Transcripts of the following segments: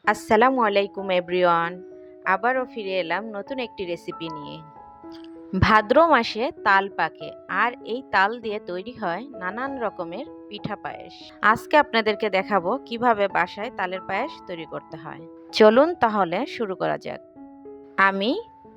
আসসালামু আলাইকুম এভরিওয়ান। আবারও ফিরে এলাম নতুন একটি রেসিপি নিয়ে। ভাদ্র মাসে তাল পাকে আর এই তাল দিয়ে তৈরি হয় নানান রকমের পিঠা পায়েস। আজকে আপনাদেরকে দেখাবো কিভাবে বাসায় তালের পায়েস তৈরি করতে হয়। চলুন তাহলে শুরু করা যাক। আমি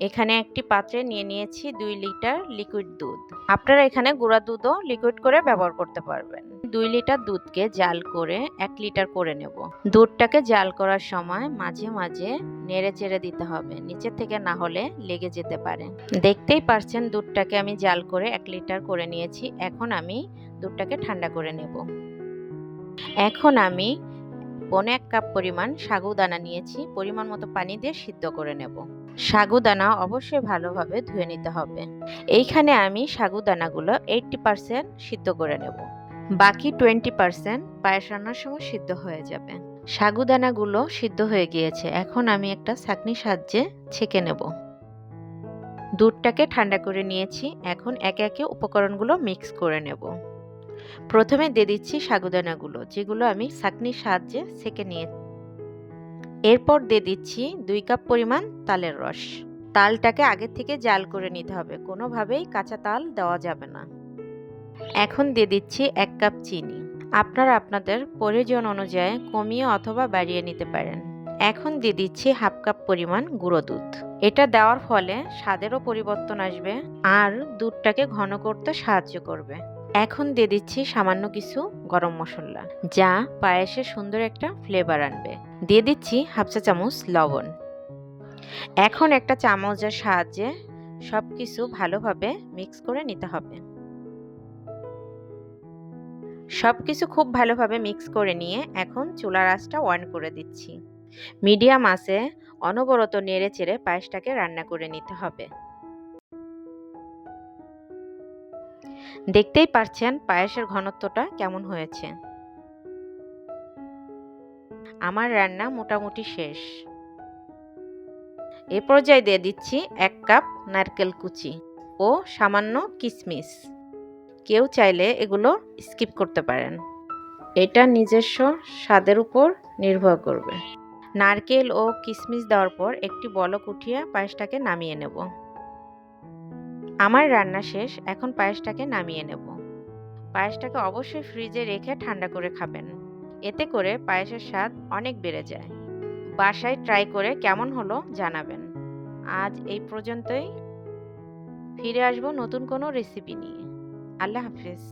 এখানে একটি পাত্রে নিয়ে নিয়েছি 2 লিটার লিকুইড দুধ। আপনারা এখানে গুঁড়া দুধও লিকুইড করে ব্যবহার করতে পারবেন। 2 লিটার দুধকে জাল করে 1 লিটার করে নেব। দুধটাকে জাল করার সময় মাঝে মাঝে নেড়ে চেড়ে দিতে হবে, নিচে থেকে না হলে লেগে যেতে পারে। দেখতেই পারছেন দুধটাকে আমি জাল করে 1 লিটার করে নিয়েছি। এখন আমি দুধটাকে ঠান্ডা করে নেব। এখন আমি 1.5 কাপ পরিমাণ সাগুদানা নিয়েছি। পরিমাণ মতো পানি দিয়ে সিদ্ধ করে নেব। সাগুদানা অবশ্যই ভালোভাবে ধুয়ে নিতে হবে। এইখানে আমি সাগুদানাগুলো 80% সিদ্ধ করে নেব। বাকি 20% পায়েস রান্নার সময় সিদ্ধ হয়ে যাবে। সাগুদানাগুলো সিদ্ধ হয়ে গিয়েছে। এখন আমি একটা ছাঁকনির সাহায্যে ছেঁকে নেব। দুধটাকে ঠান্ডা করে নিয়েছি। এখন একে একে উপকরণগুলো মিক্স করে নেব। প্রথমে দিয়ে দিচ্ছি সাগুদানাগুলো, যেগুলো আমি ছাঁকনির সাহায্যে ছেঁকে নিয়েছি। এরপর দিয়ে দিচ্ছি 2 কাপ পরিমাণ তালের রস। তালটাকে আগে থেকে জাল করে নিতে হবে, কোনোভাবেই কাঁচা তাল দেওয়া যাবে না। এখন দিয়ে দিচ্ছি 1 কাপ চিনি। আপনারা আপনাদের প্রয়োজন অনুযায়ী কমিয়ে অথবা বাড়িয়ে নিতে পারেন। এখন দিয়ে দিচ্ছি 1/2 কাপ পরিমাণ গুঁড়ো দুধ। এটা দেওয়ার ফলে স্বাদেরও পরিবর্তন আসবে আর দুধটাকে ঘন করতে সাহায্য করবে। এখন দিয়ে দিচ্ছি সামান্য কিছু গরম মশলা, যা পায়েসে সুন্দর একটা ফ্লেভার আনবে। দিয়ে দিচ্ছি 1/2 চা চামচ লবণ। এখন একটা চামচের সাহায্যে সবকিছু ভালোভাবে মিক্স করে নিতে হবে। সবকিছু খুব ভালোভাবে মিক্স করে নিয়ে এখন চুলার আঁচটা অন করে দিচ্ছি। মিডিয়াম আঁচে অনবরত নেড়ে চেড়ে পায়েসটাকে রান্না করে নিতে হবে। দেখতেই পাচ্ছেন পায়েসের ঘনত্বটা কেমন হয়েছে। আমার রান্না মোটামুটি শেষ। এ পর্যায়ে দিয়ে দিচ্ছি 1 কাপ নারকেল কুচি ও সামান্য কিশমিশ। কেউ চাইলে এগুলো স্কিপ করতে পারেন, এটা নিজস্ব স্বাদের উপর নির্ভর করবে। নারকেল ও কিশমিশ দেওয়ার পর একটি বলক উঠিয়ে পায়েসটাকে নামিয়ে নেব। আমার রান্না শেষ। এখন পায়েসটাকে নামিয়ে নেব। পায়েসটাকে অবশ্যই ফ্রিজে রেখে ঠান্ডা করে খাবেন, এতে করে পায়েসের স্বাদ অনেক বেড়ে যায়। বাসায় ট্রাই করে কেমন হলো জানাবেন। আজ এই পর্যন্তই। ফিরে আসবো নতুন কোনো রেসিপি নিয়ে। আল্লাহ হাফেজ।